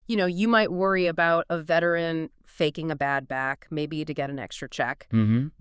You might worry about a veteran faking a bad back, maybe to get an extra check.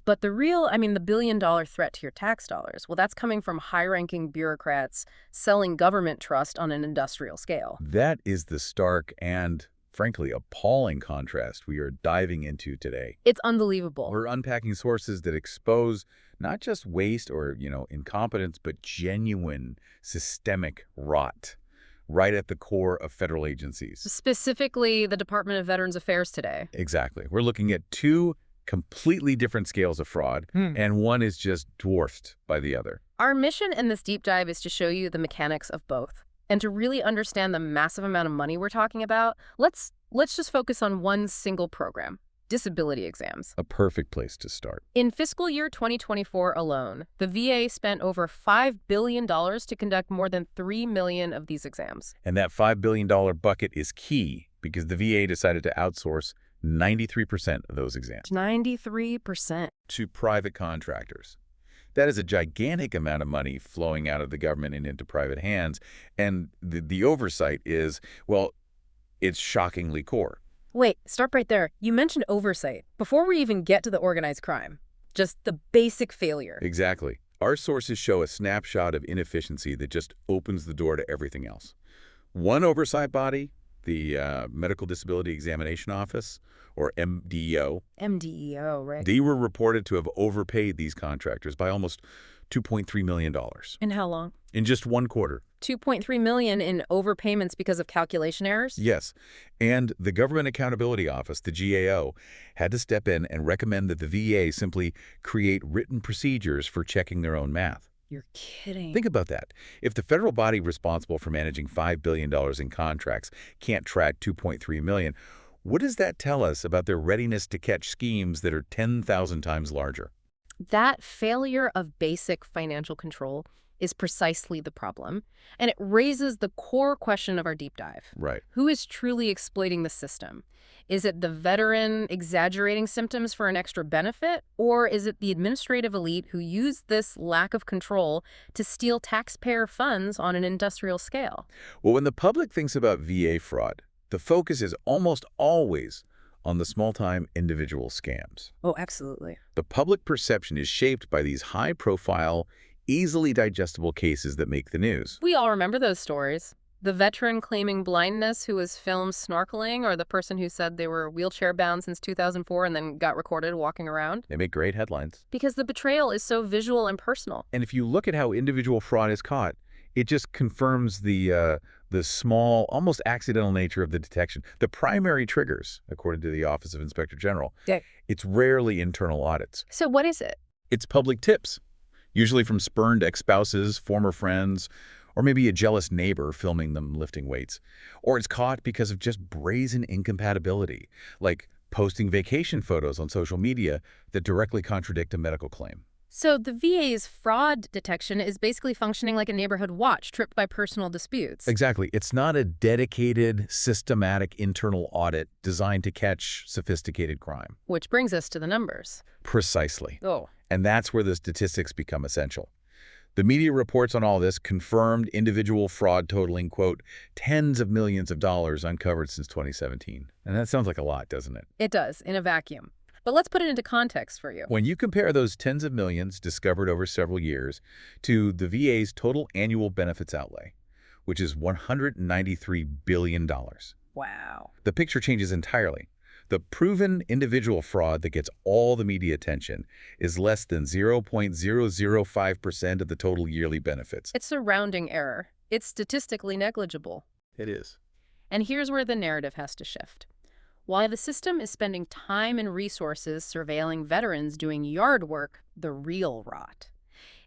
But the billion-dollar threat to your tax dollars, well, that's coming from high-ranking bureaucrats selling government trust on an industrial scale. That is the stark and, frankly, appalling contrast we are diving into today. It's unbelievable. We're unpacking sources that expose not just waste or, incompetence, but genuine systemic rot right at the core of federal agencies. Specifically, the Department of Veterans Affairs today. Exactly. We're looking at two completely different scales of fraud, and one is just dwarfed by the other. Our mission in this deep dive is to show you the mechanics of both. And to really understand the massive amount of money we're talking about, let's just focus on one single program: disability exams. A perfect place to start. In fiscal year 2024 alone, the VA spent over $5 billion to conduct more than 3 million of these exams. And that $5 billion bucket is key because the VA decided to outsource 93% of those exams. 93%. To private contractors. That is a gigantic amount of money flowing out of the government and into private hands. And the oversight is, well, it's shockingly core. Wait, stop right there. You mentioned oversight. Before we even get to the organized crime, just the basic failure. Exactly. Our sources show a snapshot of inefficiency that just opens the door to everything else. One oversight body, the Medical Disability Examination Office, or MDEO. MDEO, right. They were reported to have overpaid these contractors by almost $2.3 million. In how long? In just one quarter. $2.3 million in overpayments because of calculation errors? Yes. And the Government Accountability Office, the GAO, had to step in and recommend that the VA simply create written procedures for checking their own math. You're kidding. Think about that. If the federal body responsible for managing $5 billion in contracts can't track $2.3 million, what does that tell us about their readiness to catch schemes that are 10,000 times larger? That failure of basic financial control is precisely the problem, and it raises the core question of our deep dive. Right. Who is truly exploiting the system? Is it the veteran exaggerating symptoms for an extra benefit, or is it the administrative elite who use this lack of control to steal taxpayer funds on an industrial scale? Well, when the public thinks about VA fraud, the focus is almost always on the small-time individual scams. Oh, absolutely. The public perception is shaped by these high-profile, easily digestible cases that make the news. We all remember those stories. The veteran claiming blindness who was filmed snorkeling, or the person who said they were wheelchair-bound since 2004 and then got recorded walking around. They make great headlines. Because the betrayal is so visual and personal. And if you look at how individual fraud is caught, it just confirms the small, almost accidental nature of the detection. The primary triggers, according to the Office of Inspector General, it's rarely internal audits. So what is it? It's public tips, usually from spurned ex-spouses, former friends, or maybe a jealous neighbor filming them lifting weights. Or it's caught because of just brazen incompatibility, like posting vacation photos on social media that directly contradict a medical claim. So the VA's fraud detection is basically functioning like a neighborhood watch tripped by personal disputes. Exactly. It's not a dedicated, systematic internal audit designed to catch sophisticated crime. Which brings us to the numbers. Precisely. Oh. And that's where the statistics become essential. The media reports on all this confirmed individual fraud totaling, quote, tens of millions of dollars uncovered since 2017. And that sounds like a lot, doesn't it? It does, in a vacuum. But let's put it into context for you. When you compare those tens of millions discovered over several years to the VA's total annual benefits outlay, which is $193 billion. Wow. The picture changes entirely. The proven individual fraud that gets all the media attention is less than 0.005% of the total yearly benefits. It's a rounding error. It's statistically negligible. It is. And here's where the narrative has to shift. While the system is spending time and resources surveilling veterans doing yard work, the real rot,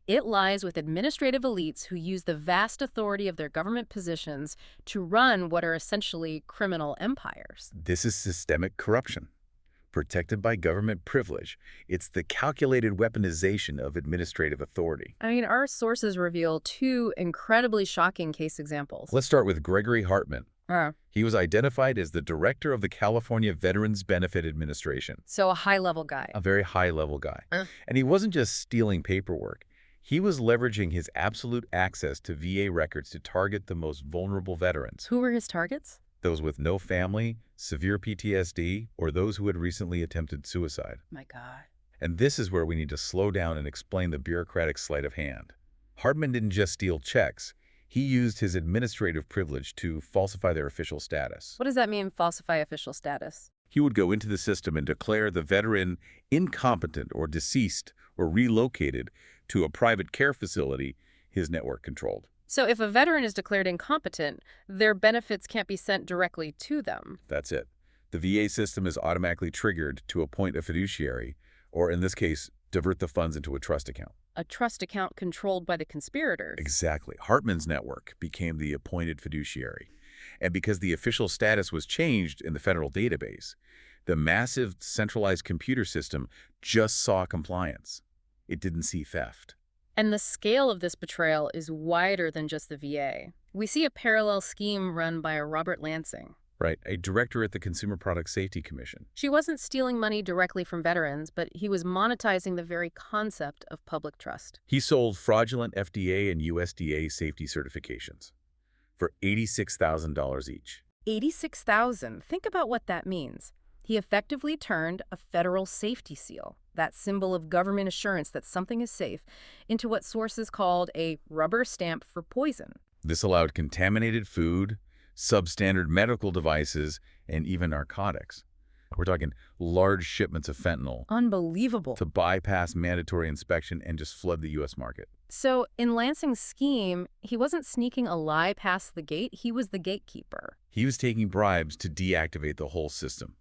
it lies with administrative elites who use the vast authority of their government positions to run what are essentially criminal empires. This is systemic corruption, protected by government privilege. It's the calculated weaponization of administrative authority. Our sources reveal two incredibly shocking case examples. Let's start with Gregory Hartman. He was identified as the director of the California Veterans Benefit Administration. So a high-level guy. A very high-level guy. And he wasn't just stealing paperwork. He was leveraging his absolute access to VA records to target the most vulnerable veterans. Who were his targets? those with no family, severe PTSD, or those who had recently attempted suicide. My God. And this is where we need to slow down and explain the bureaucratic sleight of hand. Hartman didn't just steal checks. He used his administrative privilege to falsify their official status. What does that mean, falsify official status? He would go into the system and declare the veteran incompetent or deceased or relocated to a private care facility his network controlled. So if a veteran is declared incompetent, their benefits can't be sent directly to them. That's it. The VA system is automatically triggered to appoint a fiduciary, or in this case, divert the funds into a trust account. A trust account controlled by the conspirators. Exactly. Hartman's network became the appointed fiduciary. And because the official status was changed in the federal database, the massive centralized computer system just saw compliance. It didn't see theft. And the scale of this betrayal is wider than just the VA. We see a parallel scheme run by a Robert Lansing. Right, a director at the Consumer Product Safety Commission. She wasn't stealing money directly from veterans, but he was monetizing the very concept of public trust. He sold fraudulent FDA and USDA safety certifications for $86,000 each. $86,000. Think about what that means. He effectively turned a federal safety seal, that symbol of government assurance that something is safe, into what sources called a rubber stamp for poison. This allowed contaminated food, substandard medical devices, and even narcotics. We're talking large shipments of fentanyl. Unbelievable. To bypass mandatory inspection and just flood the U.S. market. So in Lansing's scheme, he wasn't sneaking a lie past the gate, he was the gatekeeper. He was taking bribes to deactivate the whole system.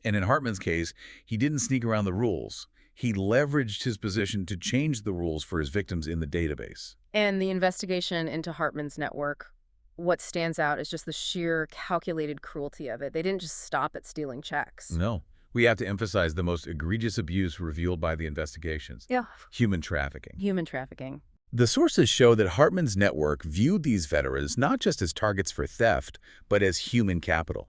And in Hartman's case, he didn't sneak around the rules. He leveraged his position to change the rules for his victims in the database. And the investigation into Hartman's network, what stands out is just the sheer calculated cruelty of it. They didn't just stop at stealing checks. No. We have to emphasize the most egregious abuse revealed by the investigations. Yeah. Human trafficking. Human trafficking. The sources show that Hartman's network viewed these veterans not just as targets for theft, but as human capital.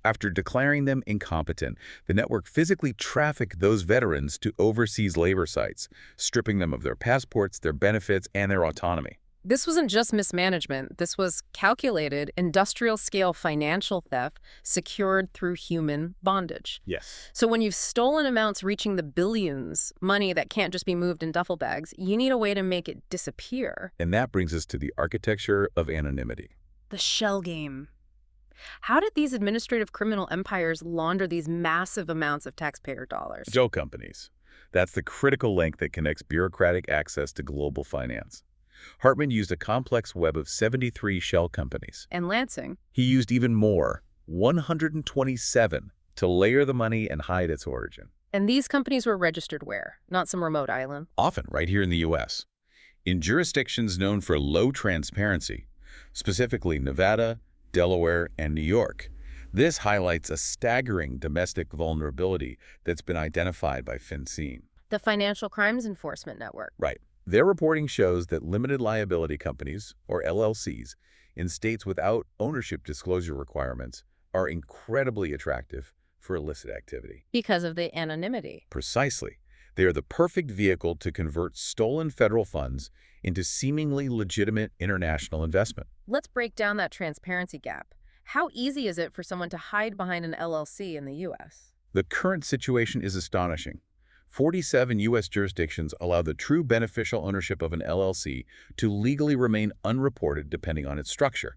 After declaring them incompetent, the network physically trafficked those veterans to overseas labor sites, stripping them of their passports, their benefits, and their autonomy. This wasn't just mismanagement. This was calculated, industrial-scale financial theft secured through human bondage. Yes. So when you've stolen amounts reaching the billions, money that can't just be moved in duffel bags, you need a way to make it disappear. And that brings us to the architecture of anonymity. The shell game. How did these administrative criminal empires launder these massive amounts of taxpayer dollars? Shell companies. That's the critical link that connects bureaucratic access to global finance. Hartman used a complex web of 73 shell companies. And Lansing? He used even more, 127, to layer the money and hide its origin. And these companies were registered where? Not some remote island? Often right here in the U.S. In jurisdictions known for low transparency, specifically Nevada, Delaware, and New York. This highlights a staggering domestic vulnerability that's been identified by FinCEN. The Financial Crimes Enforcement Network. Right. Their reporting shows that limited liability companies, or LLCs, in states without ownership disclosure requirements are incredibly attractive for illicit activity. Because of the anonymity. Precisely. They are the perfect vehicle to convert stolen federal funds into seemingly legitimate international investment. Let's break down that transparency gap. How easy is it for someone to hide behind an LLC in the U.S.? The current situation is astonishing. 47 U.S. jurisdictions allow the true beneficial ownership of an LLC to legally remain unreported depending on its structure.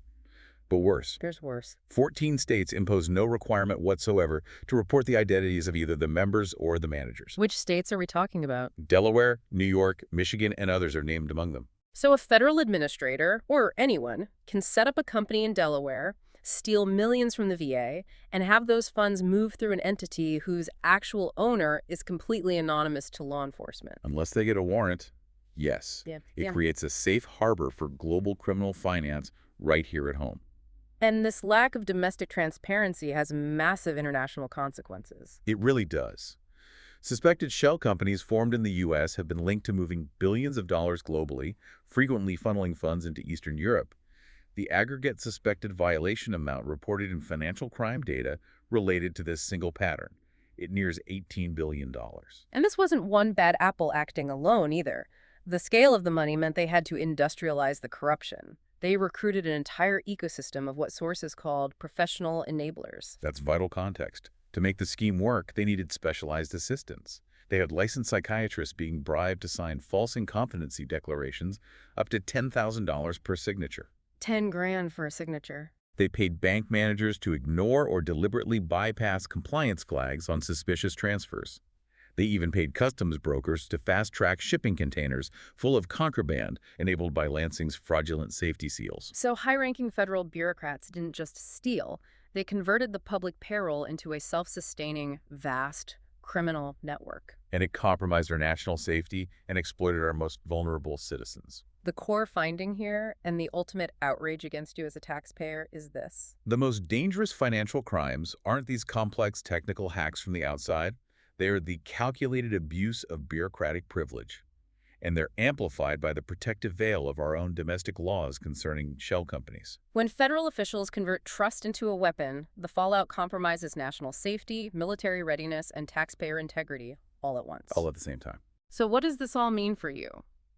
But worse. There's worse. 14 states impose no requirement whatsoever to report the identities of either the members or the managers. Which states are we talking about? Delaware, New York, Michigan, and others are named among them. So a federal administrator, or anyone, can set up a company in Delaware, steal millions from the VA, and have those funds move through an entity whose actual owner is completely anonymous to law enforcement. Unless they get a warrant, yes. Yeah. It creates a safe harbor for global criminal finance right here at home. And this lack of domestic transparency has massive international consequences. It really does. Suspected shell companies formed in the U.S. have been linked to moving billions of dollars globally, frequently funneling funds into Eastern Europe. The aggregate suspected violation amount reported in financial crime data related to this single pattern. It nears $18 billion. And this wasn't one bad apple acting alone either. The scale of the money meant they had to industrialize the corruption. They recruited an entire ecosystem of what sources called professional enablers. That's vital context. To make the scheme work, they needed specialized assistants. They had licensed psychiatrists being bribed to sign false incompetency declarations up to $10,000 per signature. 10 grand for a signature. They paid bank managers to ignore or deliberately bypass compliance flags on suspicious transfers. They even paid customs brokers to fast-track shipping containers full of contraband enabled by Lansing's fraudulent safety seals. So high-ranking federal bureaucrats didn't just steal. They converted the public payroll into a self-sustaining, vast criminal network. And it compromised our national safety and exploited our most vulnerable citizens. The core finding here, and the ultimate outrage against you as a taxpayer, is this. The most dangerous financial crimes aren't these complex technical hacks from the outside. They are the calculated abuse of bureaucratic privilege. And they're amplified by the protective veil of our own domestic laws concerning shell companies. When federal officials convert trust into a weapon, the fallout compromises national safety, military readiness, and taxpayer integrity all at once. All at the same time. So what does this all mean for you?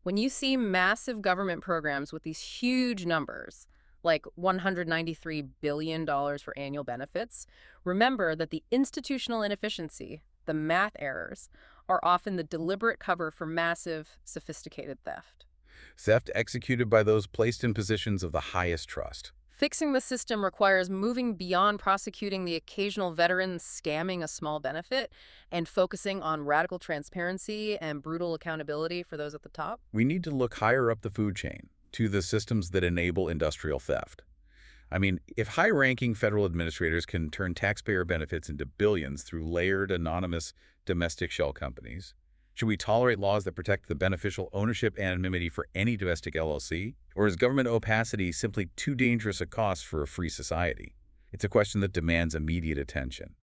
When you see massive government programs with these huge numbers, like $193 billion for annual benefits, remember that the institutional inefficiency, the math errors, are often the deliberate cover for massive, sophisticated theft. Theft executed by those placed in positions of the highest trust. Fixing the system requires moving beyond prosecuting the occasional veteran scamming a small benefit and focusing on radical transparency and brutal accountability for those at the top. We need to look higher up the food chain, to the systems that enable industrial theft. I mean, if high-ranking federal administrators can turn taxpayer benefits into billions through layered, anonymous domestic shell companies, should we tolerate laws that protect the beneficial ownership anonymity for any domestic LLC? Or is government opacity simply too dangerous a cost for a free society? It's a question that demands immediate attention.